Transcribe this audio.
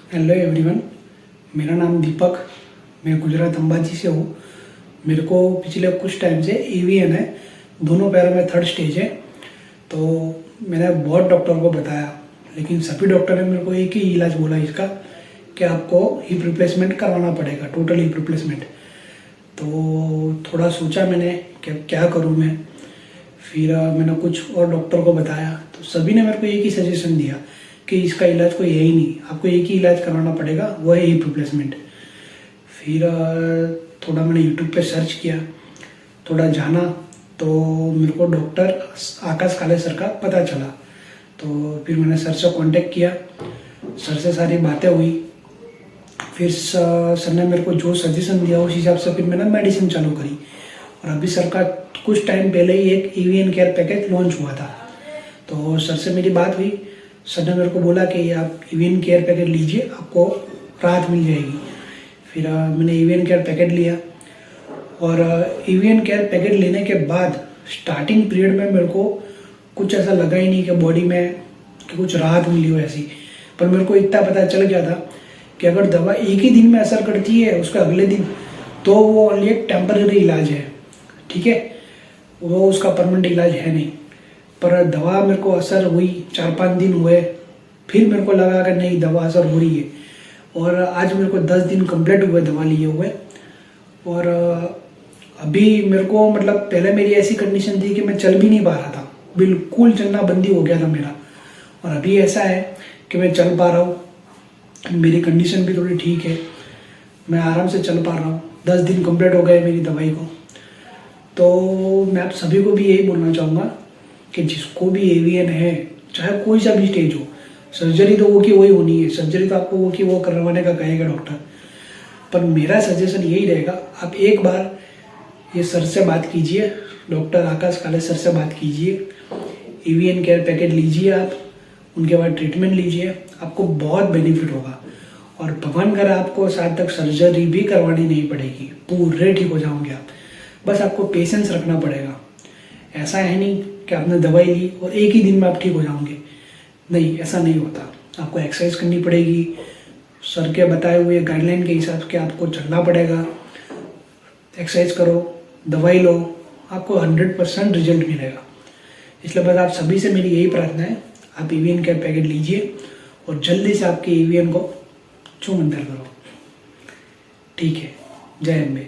Hello everyone, मेरा नाम दीपक, मैं गुजरात अंबाजी से हूँ। मेरे को पिछले कुछ टाइम से एवीएन है, दोनों पैरों में 3rd स्टेज है। तो मैंने बहुत डॉक्टर को बताया, लेकिन सभी डॉक्टर ने मेरे को एक ही इलाज बोला इसका कि आपको हिप रिप्लेसमेंट करवाना पड़ेगा, टोटल हिप रिप्लेसमेंट। तो थोड़ा सोचा मैंने कि क्या करूँ मैं। फिर मैंने कुछ और डॉक्टर को बताया, तो सभी ने मेरे को एक ही सजेशन दिया कि इसका इलाज कोई है ही नहीं, आपको एक ही इलाज कराना पड़ेगा, वो है हिप रिप्लेसमेंट। फिर थोड़ा मैंने यूट्यूब पे सर्च किया, थोड़ा जाना, तो मेरे को डॉक्टर आकाश काले सर का पता चला। तो फिर मैंने सर से कांटेक्ट किया, सर से सारी बातें हुई। फिर सर ने मेरे को जो सजेशन दिया उस हिसाब से फिर मैंने मेडिसिन चालू करी। और अभी सर का कुछ टाइम पहले ही एक एवीएन केयर पैकेज लॉन्च हुआ था। तो सर से मेरी बात हुई, सर ने मेरे को बोला कि आप एवीएन केयर पैकेट लीजिए, आपको राहत मिल जाएगी। फिर मैंने एवीएन केयर पैकेट लिया, और एवीएन केयर पैकेट लेने के बाद स्टार्टिंग पीरियड में मेरे को कुछ ऐसा लगा ही नहीं कि बॉडी में कि कुछ राहत मिली हो ऐसी। पर मेरे को इतना पता चल गया था कि अगर दवा एक ही दिन में असर करती है, उसके अगले दिन, तो वो ओनली एक टेम्पररी इलाज है, ठीक है, वो उसका परमानेंट इलाज है नहीं। पर दवा मेरे को असर हुई, 4-5 दिन हुए, फिर मेरे को लगा कि नहीं दवा असर हो रही है। और आज मेरे को 10 दिन कंप्लीट हुए दवा लिए हुए। और अभी मेरे को मतलब पहले मेरी ऐसी कंडीशन थी कि मैं चल भी नहीं पा रहा था, बिल्कुल चलना बंदी हो गया था मेरा। और अभी ऐसा है कि मैं चल पा रहा हूँ, मेरी कंडीशन भी थोड़ी ठीक है, मैं आराम से चल पा रहा हूँ। 10 दिन कंप्लीट हो गए मेरी दवाई को। तो मैं आप सभी को भी यही बोलना चाहूँगा कि जिसको भी एवीएन है, चाहे कोई सा भी स्टेज हो, सर्जरी तो वो की वही होनी है, सर्जरी तो आपको वो की वो करवाने का कहेगा डॉक्टर। पर मेरा सजेशन यही रहेगा, आप एक बार ये सर से बात कीजिए, डॉक्टर आकाश काले सर से बात कीजिए, एवीएन केयर पैकेट लीजिए आप, उनके बाद ट्रीटमेंट लीजिए, आपको बहुत बेनिफिट होगा। और भगवान करे आपको शायद तक सर्जरी भी करवानी नहीं पड़ेगी, पूरे ठीक हो जाओगे आप। बस आपको पेशेंस रखना पड़ेगा। ऐसा है नहीं कि आपने दवाई ली और एक ही दिन में आप ठीक हो जाओगे, नहीं, ऐसा नहीं होता। आपको एक्सरसाइज करनी पड़ेगी, सर के बताए हुए गाइडलाइन के हिसाब से आपको चलना पड़ेगा। एक्सरसाइज करो, दवाई लो, आपको 100% रिजल्ट मिलेगा। इसलिए बस आप सभी से मेरी यही प्रार्थना है, आप एवीएन केयर पैकेट लीजिए और जल्दी से आपके एवीएन को छूमंतर करो। ठीक है, जय अम्बे।